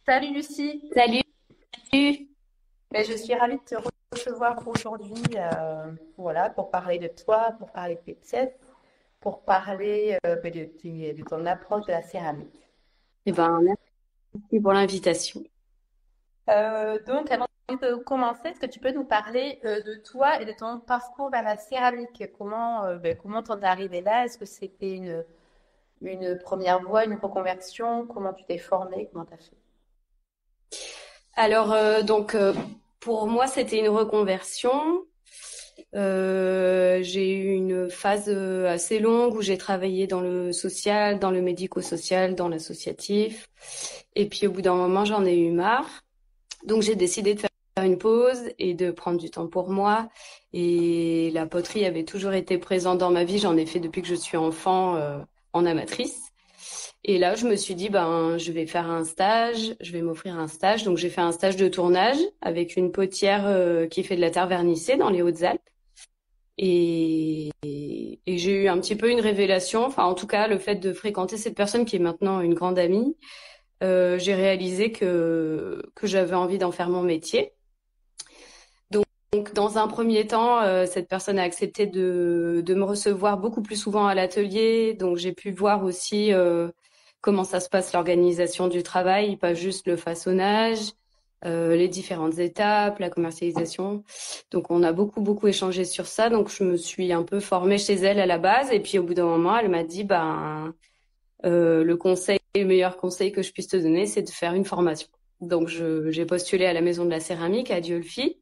Salut Lucie. Salut. Je suis ravie de te recevoir aujourd'hui voilà, pour parler de toi, pour parler de tes pièces, pour parler de ton approche de la céramique. Eh ben, merci pour l'invitation. Donc, avant de commencer, est-ce que tu peux nous parler de toi et de ton parcours vers la céramique? Comment t'en es arrivé là? Est-ce que c'était une première voie, une reconversion? Comment tu t'es formée? Comment t'as fait? Alors, pour moi, c'était une reconversion. J'ai eu une phase assez longue où j'ai travaillé dans le social, dans le médico-social, dans l'associatif. Et puis, au bout d'un moment, j'en ai eu marre. Donc, j'ai décidé de faire une pause et de prendre du temps pour moi. Et la poterie avait toujours été présente dans ma vie. J'en ai fait depuis que je suis enfant, en amatrice. Et là, je me suis dit, ben, je vais faire un stage, je vais m'offrir un stage. Donc, j'ai fait un stage de tournage avec une potière qui fait de la terre vernissée dans les Hautes-Alpes. Et j'ai eu un petit peu une révélation. Enfin, en tout cas, le fait de fréquenter cette personne qui est maintenant une grande amie, j'ai réalisé que j'avais envie d'en faire mon métier. Donc, dans un premier temps, cette personne a accepté de me recevoir beaucoup plus souvent à l'atelier. Donc, j'ai pu voir aussi comment ça se passe l'organisation du travail, pas juste le façonnage, les différentes étapes, la commercialisation. Donc, on a beaucoup échangé sur ça. Donc, je me suis un peu formée chez elle à la base. Et puis, au bout d'un moment, elle m'a dit, le meilleur conseil que je puisse te donner, c'est de faire une formation. Donc, j'ai postulé à la Maison de la Céramique à Dieulfi.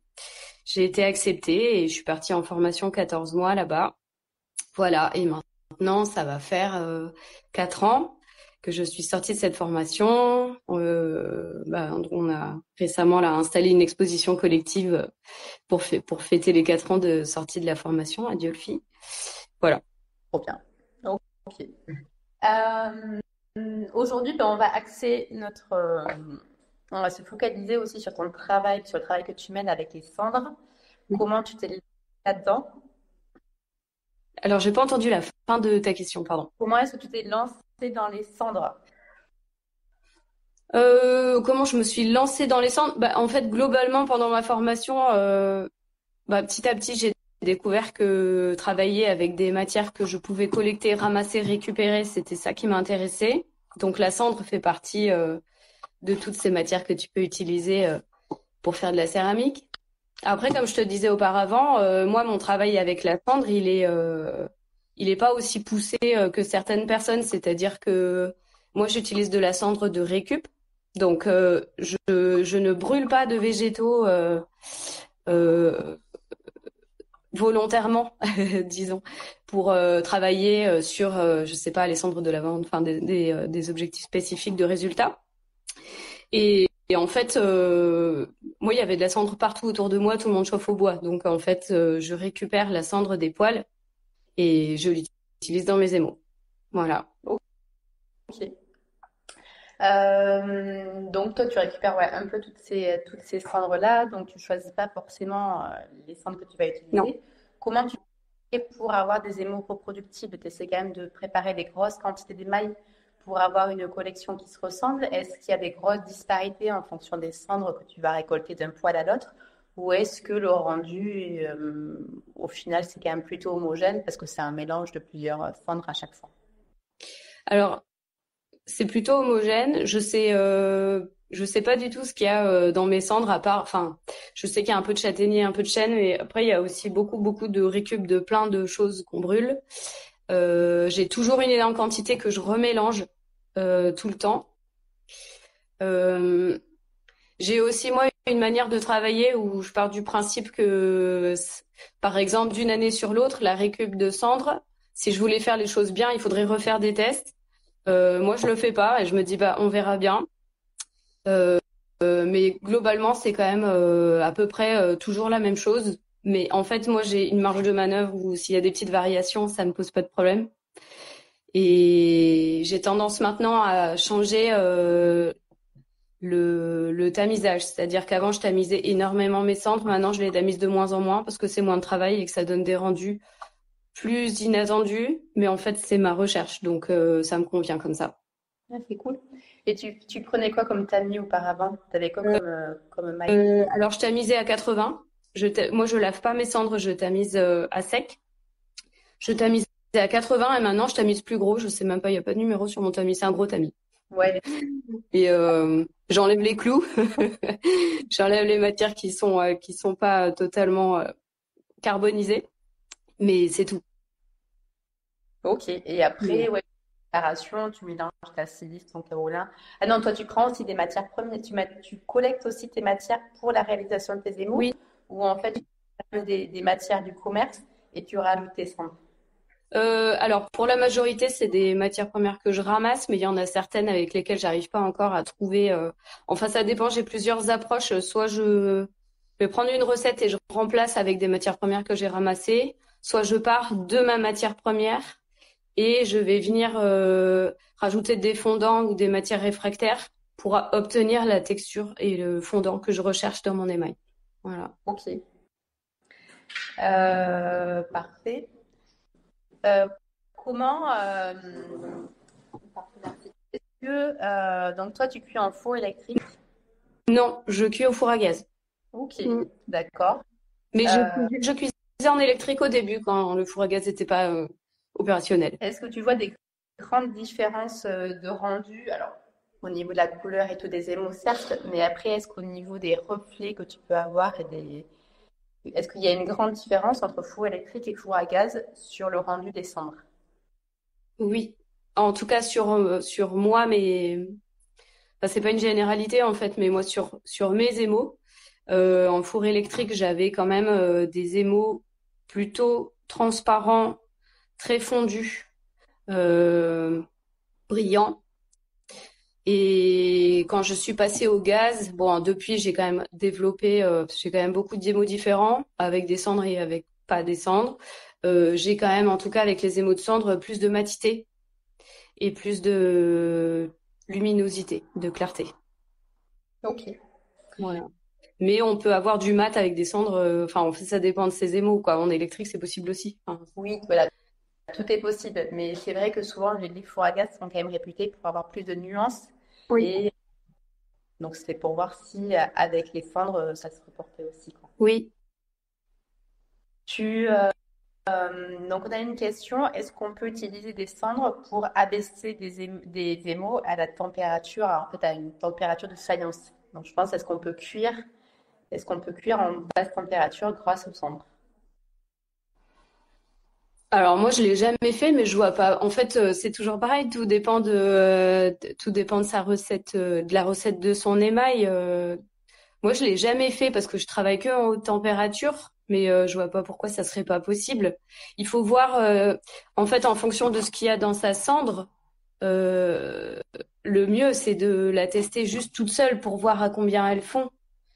J'ai été acceptée et je suis partie en formation 14 mois là-bas. Voilà, et maintenant, ça va faire 4 ans que je suis sortie de cette formation. On a récemment là, installé une exposition collective pour fêter les 4 ans de sortie de la formation à Dieulfi. Voilà. Trop bien. Ok. Aujourd'hui, on va se focaliser aussi sur ton travail, sur le travail que tu mènes avec les cendres. Comment tu t'es lancé là-dedans? Alors, j'ai pas entendu la fin de ta question, pardon. Comment est-ce que tu t'es lancé dans les cendres? Comment je me suis lancée dans les centres? Bah, en fait, globalement, pendant ma formation, petit à petit, j'ai découvert que travailler avec des matières que je pouvais collecter, ramasser, récupérer, c'était ça qui m'intéressait. Donc la cendre fait partie de toutes ces matières que tu peux utiliser pour faire de la céramique. Après, comme je te disais auparavant, moi, mon travail avec la cendre, il est pas aussi poussé que certaines personnes. C'est-à-dire que moi, j'utilise de la cendre de récup. Donc, je ne brûle pas de végétaux euh, volontairement, disons, pour travailler sur, je sais pas, les cendres de lavande, enfin des objectifs spécifiques de résultats. Et en fait, moi, il y avait de la cendre partout autour de moi, tout le monde chauffe au bois. Donc, en fait, je récupère la cendre des poêles et je l'utilise dans mes émaux. Voilà. Ok. Donc toi, tu récupères un peu toutes ces cendres-là, donc tu choisis pas forcément les cendres que tu vas Non. utiliser. Comment tu fais pour avoir des émaux reproductibles? Tu essaies quand même de préparer des grosses quantités d'émail pour avoir une collection qui se ressemble. Est-ce qu'il y a des grosses disparités en fonction des cendres que tu vas récolter d'un poêle à l'autre? Ou est-ce que le rendu, au final, c'est quand même plutôt homogène parce que c'est un mélange de plusieurs cendres à chaque fois? Alors, c'est plutôt homogène. Je sais pas du tout ce qu'il y a dans mes cendres à part, enfin, je sais qu'il y a un peu de châtaignier, un peu de chêne, mais après il y a aussi beaucoup de récup de plein de choses qu'on brûle. J'ai toujours une énorme quantité que je remélange tout le temps. Euh, j'ai aussi moi une manière de travailler où je pars du principe que, par exemple, d'une année sur l'autre, la récup de cendres, si je voulais faire les choses bien, il faudrait refaire des tests. Moi, je le fais pas et je me dis bah on verra bien. Euh, mais globalement, c'est quand même à peu près toujours la même chose. Mais en fait, moi, j'ai une marge de manœuvre où s'il y a des petites variations, ça me pose pas de problème. Et j'ai tendance maintenant à changer le tamisage. C'est-à-dire qu'avant, je tamisais énormément mes cendres. Maintenant, je les tamise de moins en moins parce que c'est moins de travail et que ça donne des rendus plus inattendus. Mais en fait, c'est ma recherche. Donc, ça me convient comme ça. Ah, c'est cool. Et tu prenais quoi comme tamis auparavant? Tu avais quoi Euh, comme maille? alors, je tamisais à 80. Moi, je lave pas mes cendres, je tamise à sec. Je tamisais à 80 et maintenant, je tamise plus gros. Je sais même pas, il n'y a pas de numéro sur mon tamis. C'est un gros tamis. Ouais, Et j'enlève les clous, j'enlève les matières qui sont pas totalement carbonisées, mais c'est tout. ok. Et après, ouais, préparation, tu mélanges ta silice, ton kaolin. Ah non, toi, tu prends aussi des matières premières. Tu collectes aussi tes matières pour la réalisation de tes émaux, Oui. ou en fait, tu prends des matières du commerce et tu rajoutes tes cendres. Alors pour la majorité, c'est des matières premières que je ramasse, mais il y en a certaines avec lesquelles j'arrive pas encore à trouver. Enfin, ça dépend. J'ai plusieurs approches. Soit je vais prendre une recette et je remplace avec des matières premières que j'ai ramassées, soit je pars de ma matière première et je vais venir rajouter des fondants ou des matières réfractaires pour obtenir la texture et le fondant que je recherche dans mon émail. Voilà. Ok. Parfait. Euh, comment est-ce que donc toi tu cuis en four électrique? Non, je cuis au four à gaz. Ok, Mm. d'accord. Mais Euh, je cuisais en électrique au début quand le four à gaz n'était pas opérationnel. Est-ce que tu vois des grandes différences de rendu? Alors, au niveau de la couleur et tout des émaux, certes, mais après, est-ce qu'au niveau des reflets que tu peux avoir est-ce qu'il y a une grande différence entre four électrique et four à gaz sur le rendu des cendres? Oui. En tout cas sur moi, mais enfin, c'est pas une généralité en fait, mais moi sur mes émaux, en four électrique, j'avais quand même des émaux plutôt transparents, très fondus, euh, brillants. Et quand je suis passée au gaz, bon, depuis, j'ai quand même développé, j'ai quand même beaucoup d'émaux différents, avec des cendres et avec pas des cendres. J'ai quand même, en tout cas, avec les émaux de cendre, plus de matité et plus de luminosité, de clarté. Ok. Voilà. Mais on peut avoir du mat avec des cendres, enfin, en fait, ça dépend de ses émaux, quoi. En électrique, c'est possible aussi. Enfin, Oui, voilà, tout est possible. Mais c'est vrai que souvent, les fours à gaz sont quand même réputés pour avoir plus de nuances. oui. Et donc, c'est pour voir si avec les cendres, ça se reportait aussi, quoi. Oui. Tu, donc, on a une question. Est-ce qu'on peut utiliser des cendres pour abaisser des émaux à la température, en fait, à une température de faïence? Donc, je pense, est-ce qu'on peut cuire en basse température grâce aux cendres? Alors moi je l'ai jamais fait mais je vois pas. En fait c'est toujours pareil, tout dépend de sa recette de la recette de son émail. Moi je l'ai jamais fait parce que je travaille que en haute température mais je vois pas pourquoi ça serait pas possible. Il faut voir en fait en fonction de ce qu'il y a dans sa cendre euh, le mieux c'est de la tester juste toute seule pour voir à combien elles font.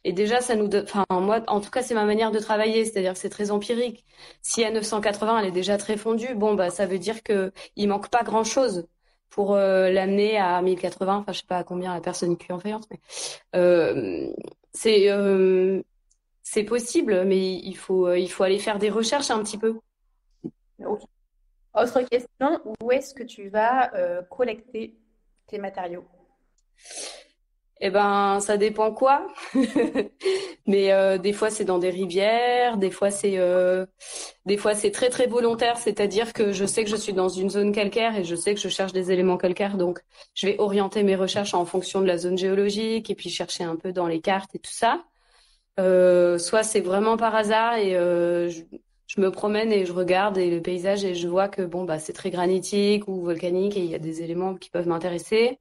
Et déjà, ça nous donne, enfin, moi, en tout cas, c'est ma manière de travailler, c'est-à-dire que c'est très empirique. Si à 980, elle est déjà très fondue, bon, bah, ça veut dire que il manque pas grand-chose pour l'amener à 1080. Enfin, je sais pas à combien la personne cuit en faïence, mais euh, c'est euh, c'est possible, mais il faut aller faire des recherches un petit peu. Ok. Autre question, où est-ce que tu vas collecter tes matériaux? Eh ben, ça dépend quoi. Mais des fois c'est dans des rivières, des fois c'est très très volontaire, c'est-à-dire que je sais que je suis dans une zone calcaire et je sais que je cherche des éléments calcaires, donc je vais orienter mes recherches en fonction de la zone géologique et puis chercher un peu dans les cartes et tout ça. Soit c'est vraiment par hasard et je me promène et je regarde et le paysage et je vois que bon bah c'est très granitique ou volcanique et il y a des éléments qui peuvent m'intéresser.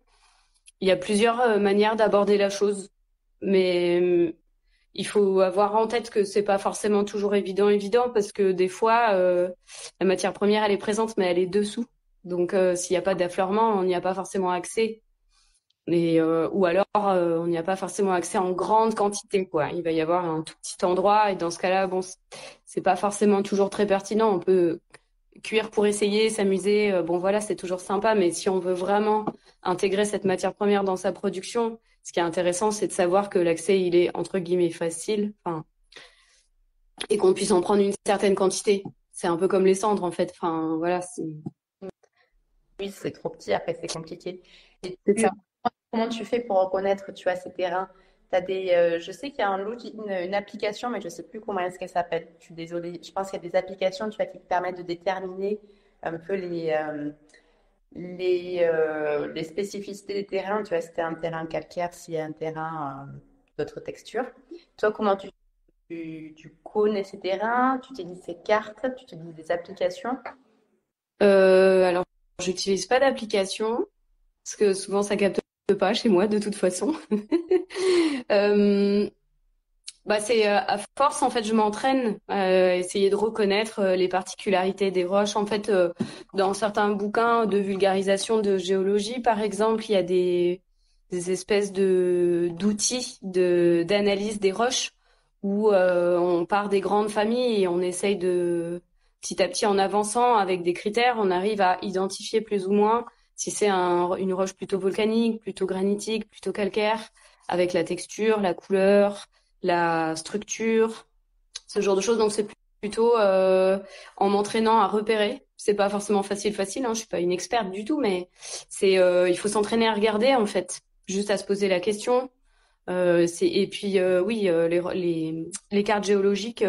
Il y a plusieurs manières d'aborder la chose, mais il faut avoir en tête que c'est pas forcément toujours évident parce que des fois la matière première elle est présente mais elle est dessous. Donc s'il n'y a pas d'affleurement, on n'y a pas forcément accès. Et ou alors on n'y a pas forcément accès en grande quantité quoi. Il va y avoir un tout petit endroit et dans ce cas-là bon c'est pas forcément toujours très pertinent. On peut cuire pour essayer, s'amuser, bon voilà, c'est toujours sympa, mais si on veut vraiment intégrer cette matière première dans sa production, ce qui est intéressant, c'est de savoir que l'accès, il est entre guillemets facile, enfin, et qu'on puisse en prendre une certaine quantité. C'est un peu comme les cendres, en fait. Enfin, voilà, c'est... Oui, c'est trop petit, après c'est compliqué. C'est ça. Comment tu fais pour reconnaître, tu vois, ces terrains? T'as je sais qu'il y a une application, mais je sais plus comment est-ce qu'elle s'appelle. Je suis désolée. Je pense qu'il y a des applications, tu vois, qui te permettent de déterminer un peu les spécificités des terrains. Tu vois, si c'est un terrain calcaire, s'il y a un terrain d'autres textures. Toi, comment tu connais ces terrains? Tu utilises ces cartes? Tu utilises des applications? Alors, j'utilise pas d'application parce que souvent ça capte pas chez moi de toute façon. Euh, Bah c'est à force en fait je m'entraîne à essayer de reconnaître les particularités des roches en fait dans certains bouquins de vulgarisation de géologie par exemple il y a des espèces de d'outils de d'analyse des roches où on part des grandes familles et on essaye de petit à petit en avançant avec des critères on arrive à identifier plus ou moins si c'est une roche plutôt volcanique plutôt granitique plutôt calcaire avec la texture la couleur la structure, ce genre de choses. Donc c'est plutôt en m'entraînant à repérer. C'est pas forcément facile, hein. Je suis pas une experte du tout, mais c'est il faut s'entraîner à regarder en fait, juste à se poser la question. Et puis oui, les cartes géologiques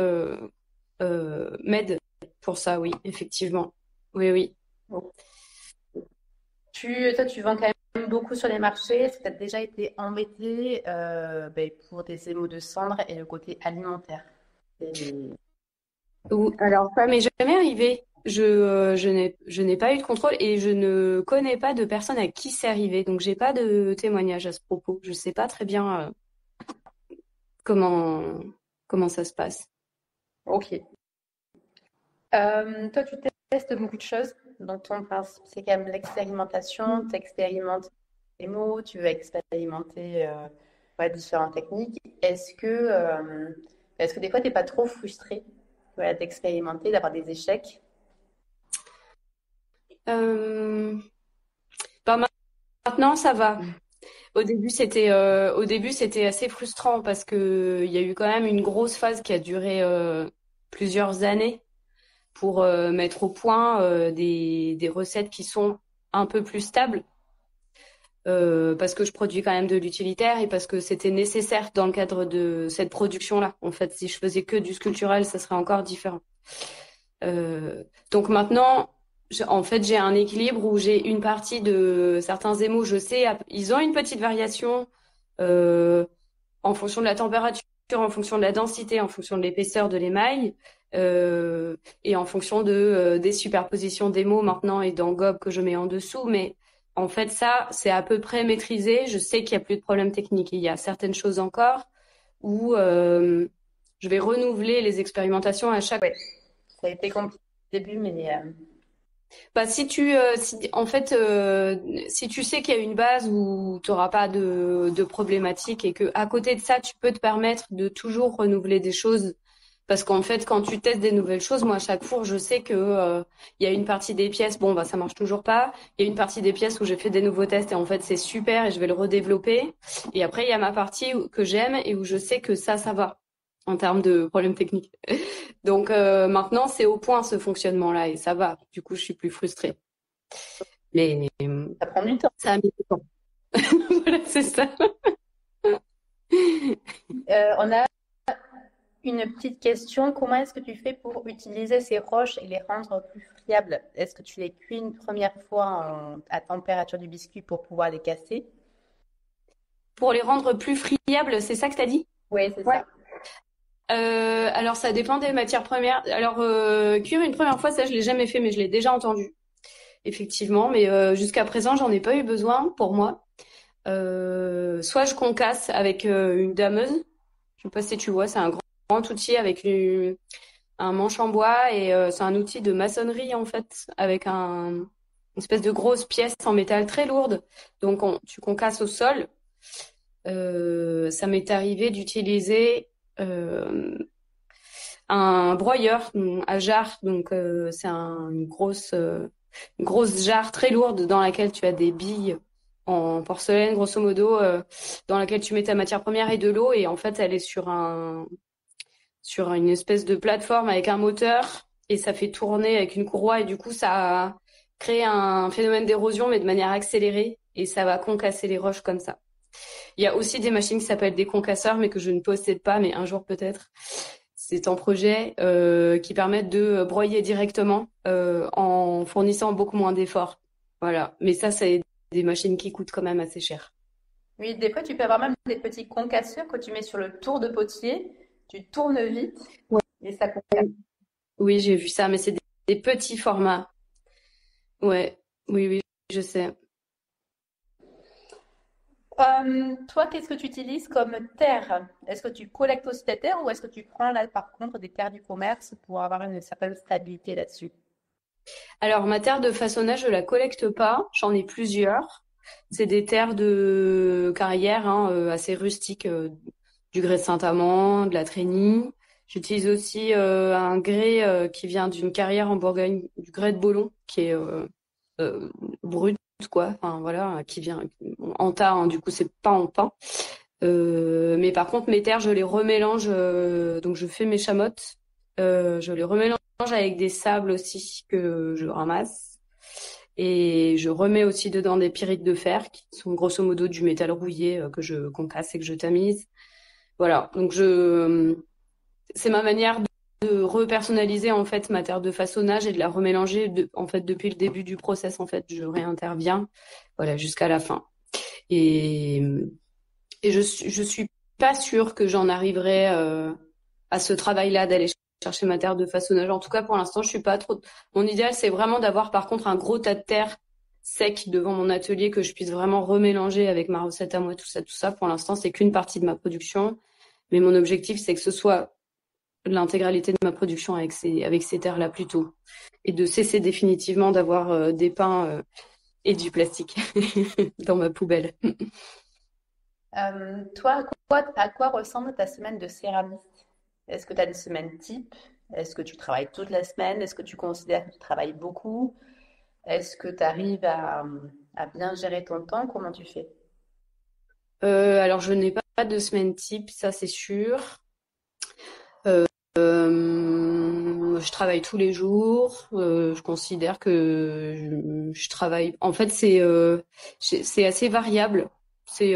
m'aident pour ça, oui, effectivement. Oui, oui. Toi, tu vends quand même beaucoup sur les marchés. Est-ce que tu as déjà été embêté pour des émaux de cendre et le côté alimentaire? C'est- Alors, ça m'est jamais arrivé. Je n'ai pas eu de contrôle et je ne connais pas de personne à qui c'est arrivé. Donc, j'ai pas de témoignage à ce propos. Je sais pas très bien comment, comment ça se passe. Ok. Toi, tu testes beaucoup de choses. Donc, ton principe, c'est quand même l'expérimentation. Tu expérimentes les mots, tu veux expérimenter différentes techniques. Est-ce que des fois, tu n'es pas trop frustré voilà, d'expérimenter, d'avoir des échecs? Euh, Bah, maintenant, ça va. Au début, c'était assez frustrant parce que il y a eu quand même une grosse phase qui a duré plusieurs années pour mettre au point des recettes qui sont un peu plus stables. Parce que je produis quand même de l'utilitaire et parce que c'était nécessaire dans le cadre de cette production-là. En fait, si je faisais que du sculpturel, ça serait encore différent. Donc maintenant, en fait, j'ai un équilibre où j'ai une partie de certains émaux, je sais, ils ont une petite variation euh, en fonction de la température, en fonction de la densité, en fonction de l'épaisseur de l'émail. Et en fonction des superpositions d'émaux maintenant et d'engobes que je mets en dessous. Mais en fait, ça, c'est à peu près maîtrisé. Je sais qu'il n'y a plus de problème technique. Il y a certaines choses encore où je vais renouveler les expérimentations à chaque. Ouais, ça a été compliqué au début, mais Bah, en fait, si tu sais qu'il y a une base où tu n'auras pas de problématique et que à côté de ça, tu peux te permettre de toujours renouveler des choses. Parce qu'en fait, quand tu testes des nouvelles choses, moi, à chaque four, je sais que il y a une partie des pièces, bon, bah, ça marche toujours pas. Il y a une partie des pièces où j'ai fait des nouveaux tests et en fait, c'est super et je vais le redévelopper. Et après, il y a ma partie que j'aime et où je sais que ça va en termes de problèmes techniques. Donc maintenant, c'est au point ce fonctionnement-là et ça va. Du coup, je suis plus frustrée. Mais ça prend du temps. ça a mis du temps. Voilà, c'est ça. On a une petite question. Comment est-ce que tu fais pour utiliser ces roches et les rendre plus friables? Est-ce que tu les cuis une première fois à température du biscuit pour pouvoir les casser? Pour les rendre plus friables, c'est ça que t'as dit? Oui, c'est Ouais. ça. Alors ça dépend des matières premières. Alors cuire une première fois, ça je l'ai jamais fait, mais je l'ai déjà entendu, effectivement. Mais jusqu'à présent, j'en ai pas eu besoin pour moi. Soit je concasse avec une dameuse. Je sais pas si tu vois, c'est un grand outil avec un manche en bois et c'est un outil de maçonnerie en fait, avec une espèce de grosse pièce en métal très lourde. Donc tu concasses au sol. Ça m'est arrivé d'utiliser un broyeur à jarre. Donc c'est une grosse jarre très lourde dans laquelle tu as des billes en porcelaine, grosso modo, dans laquelle tu mets ta matière première et de l'eau. Et en fait, elle est sur une espèce de plateforme avec un moteur et ça fait tourner avec une courroie et du coup ça crée un phénomène d'érosion mais de manière accélérée et ça va concasser les roches comme ça. Il y a aussi des machines qui s'appellent des concasseurs, mais que je ne possède pas, mais un jour peut-être. C'est un projet qui permet de broyer directement en fournissant beaucoup moins d'efforts. Voilà. Mais ça, c'est des machines qui coûtent quand même assez cher. Oui, des fois, tu peux avoir même des petits concasseurs que tu mets sur le tour de potier. Tu tournes vite Ouais. et ça concasse. Oui, j'ai vu ça, mais c'est des petits formats. Ouais, oui, oui, je sais. Toi, qu'est-ce que tu utilises comme terre? Est-ce que tu collectes aussi des terres ou est-ce que tu prends là par contre des terres du commerce pour avoir une certaine stabilité là-dessus? Alors, ma terre de façonnage, je la collecte pas. J'en ai plusieurs. C'est des terres de carrière hein, assez rustiques, du grès de Saint-Amand, de la Trénie. J'utilise aussi un grès qui vient d'une carrière en Bourgogne, du grès de Bolon, qui est euh, brut, quoi. Enfin, voilà, qui vient en tas, hein, du coup, c'est pas en pain. Mais par contre, mes terres, je les remélange. Donc, je fais mes chamottes. Je les remélange avec des sables aussi que je ramasse. Et je remets aussi dedans des pyrites de fer, qui sont grosso modo du métal rouillé que je concasse et que je tamise. Voilà. Donc, c'est ma manière de repersonnaliser en fait ma terre de façonnage et de la remélanger en fait depuis le début du process. En fait, je réinterviens, voilà, jusqu'à la fin. Et je suis pas sûre que j'en arriverai à ce travail-là d'aller chercher ma terre de façonnage. En tout cas, pour l'instant, je suis pas trop. Mon idéal, c'est vraiment d'avoir par contre un gros tas de terre sec devant mon atelier que je puisse vraiment remélanger avec ma recette à moi, tout ça, tout ça. Pour l'instant, c'est qu'une partie de ma production, mais mon objectif, c'est que ce soit l'intégralité de ma production avec ces terres-là plutôt, et de cesser définitivement d'avoir des pains et du plastique dans ma poubelle. Toi, à quoi ressemble ta semaine de céramiste? Est-ce que tu as des semaines types? Est-ce que tu travailles toute la semaine? Est-ce que tu considères que tu travailles beaucoup? Est-ce que tu arrives à bien gérer ton temps? Comment tu fais? Alors, je n'ai pas de semaine type, ça c'est sûr. Je travaille tous les jours. Je considère que je travaille. En fait, c'est assez variable. C'est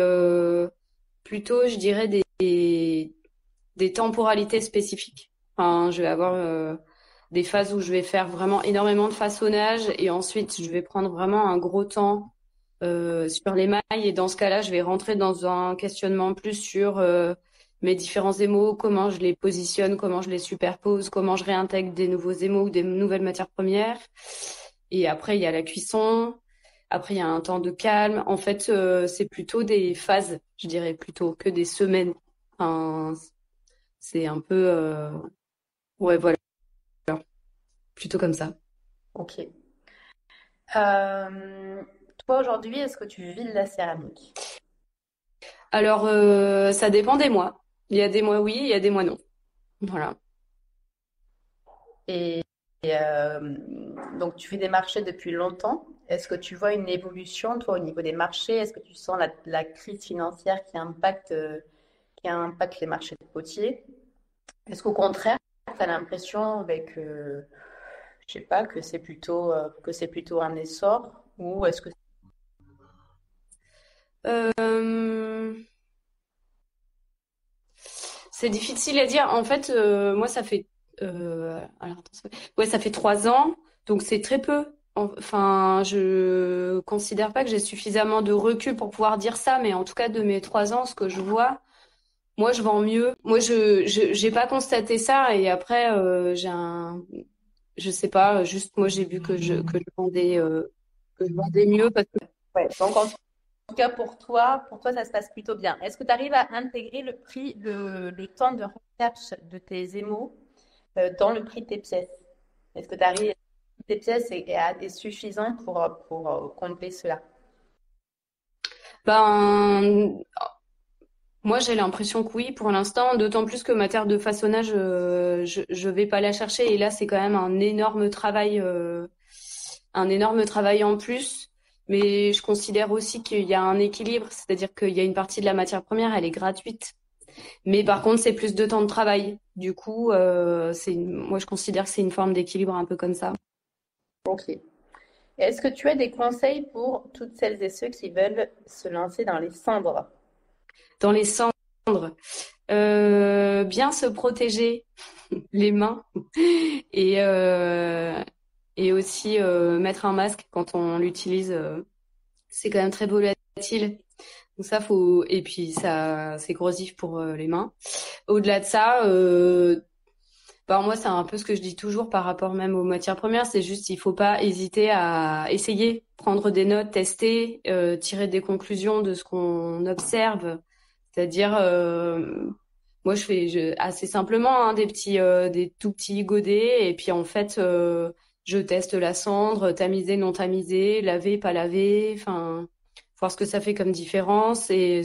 plutôt, je dirais, des temporalités spécifiques. Enfin, je vais avoir des phases où je vais faire vraiment énormément de façonnage et ensuite je vais prendre vraiment un gros temps sur les mailles et dans ce cas-là, je vais rentrer dans un questionnement plus sur mes différents émaux, comment je les positionne, comment je les superpose, comment je réintègre des nouveaux émaux ou des nouvelles matières premières. Et après, il y a la cuisson. Après, il y a un temps de calme. En fait, c'est plutôt des phases, je dirais, plutôt que des semaines. Enfin, c'est un peu, ouais, voilà, plutôt comme ça. Ok. Euh, Toi, aujourd'hui, est-ce que tu vis de la céramique? Alors, ça dépend des mois. Il y a des mois oui, il y a des mois non. Voilà. Et, donc, tu fais des marchés depuis longtemps. Est-ce que tu vois une évolution, toi, au niveau des marchés? Est-ce que tu sens la crise financière qui impacte les marchés de potiers? Est-ce qu'au contraire, tu as l'impression avec, je sais pas, que c'est plutôt un essor? Ou est-ce que... Euh, c'est difficile à dire. En fait, moi, ça fait, alors, attends, ouais, ça fait 3 ans, donc c'est très peu. Enfin, je considère pas que j'ai suffisamment de recul pour pouvoir dire ça, mais en tout cas, de mes 3 ans, ce que je vois, moi, je vends mieux. Moi, j'ai pas constaté ça, et après, je sais pas, juste moi, j'ai vu que je vendais mieux parce que Ouais. Donc, en tout cas, pour toi, ça se passe plutôt bien. Est-ce que tu arrives à intégrer le prix, le temps de recherche de tes émaux dans le prix de tes pièces? Est-ce que tu arrives, tes pièces est suffisant pour combler cela? ben, moi, j'ai l'impression que oui, pour l'instant, d'autant plus que ma terre de façonnage, je vais pas la chercher. Et là, c'est quand même un énorme travail en plus. Mais je considère aussi qu'il y a un équilibre, c'est-à-dire qu'il y a une partie de la matière première, elle est gratuite. Mais par contre, c'est plus de temps de travail. Du coup, moi, je considère que c'est une forme d'équilibre un peu comme ça. Ok. Est-ce que tu as des conseils pour toutes celles et ceux qui veulent se lancer dans les cendres? Dans les cendres, bien se protéger les mains et, euh, et aussi mettre un masque quand on l'utilise. C'est quand même très volatile. Donc ça faut et puis ça c'est corrosif pour les mains. Au-delà de ça, moi c'est un peu ce que je dis toujours par rapport même aux matières premières, c'est juste il faut pas hésiter à essayer, prendre des notes, tester, tirer des conclusions de ce qu'on observe. C'est-à-dire moi assez simplement des tout petits godets et puis en fait je teste la cendre, tamiser, non tamiser, laver, pas laver, enfin voir ce que ça fait comme différence et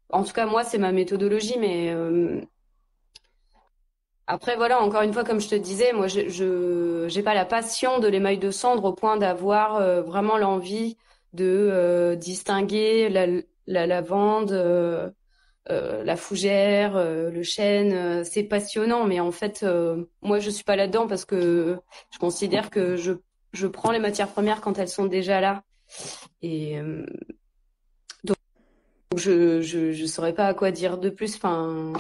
en tout cas moi c'est ma méthodologie mais après voilà encore une fois comme je te disais moi je j'ai pas la passion de l'émail de cendre au point d'avoir vraiment l'envie de distinguer la lavande la fougère, le chêne, c'est passionnant, mais en fait, moi, je suis pas là-dedans parce que je considère que je prends les matières premières quand elles sont déjà là. Et donc, je saurais pas à quoi dire de plus. Enfin,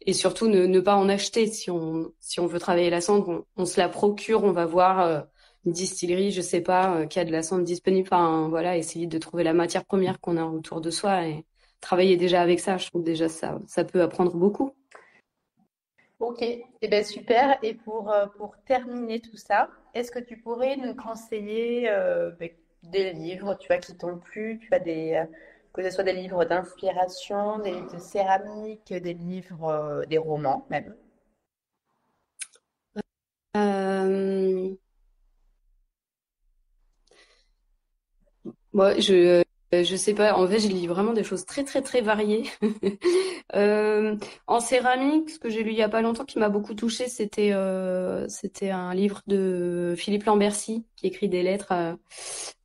et surtout, ne pas en acheter si on veut travailler la cendre, on se la procure, on va voir une distillerie, je sais pas, qui a de la cendre disponible. Enfin, voilà, essayer de trouver la matière première qu'on a autour de soi et travailler déjà avec ça. Je trouve déjà ça peut apprendre beaucoup. Ok, eh ben super. Et pour terminer tout ça, est-ce que tu pourrais nous conseiller des livres, tu vois, qui t'ont plu, tu as que ce soit des livres d'inspiration, des livres de céramique, des livres, des romans même. Euh, Moi, je sais pas. En fait, je lis vraiment des choses très très très variées. En céramique, ce que j'ai lu il y a pas longtemps qui m'a beaucoup touchée, c'était un livre de Philippe Lambercy qui écrit des lettres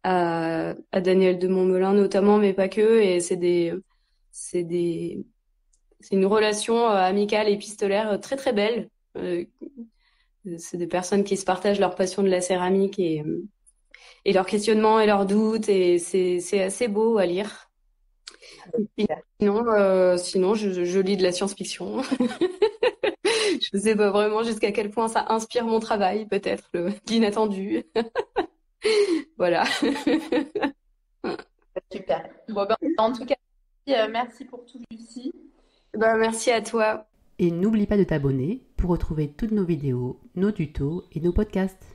à Daniel de Montmelin notamment, mais pas que. Et c'est des c'est une relation amicale épistolaire très très belle. Euh, c'est des personnes qui se partagent leur passion de la céramique et leurs questionnements et leurs doutes et c'est assez beau à lire. Sinon je lis de la science-fiction. Je sais pas vraiment jusqu'à quel point ça inspire mon travail, peut-être l'inattendu. Voilà. Super. Bon, ben, en tout cas, merci pour tout, Lucie. Ben, merci à toi. Et n'oublie pas de t'abonner pour retrouver toutes nos vidéos, nos tutos et nos podcasts.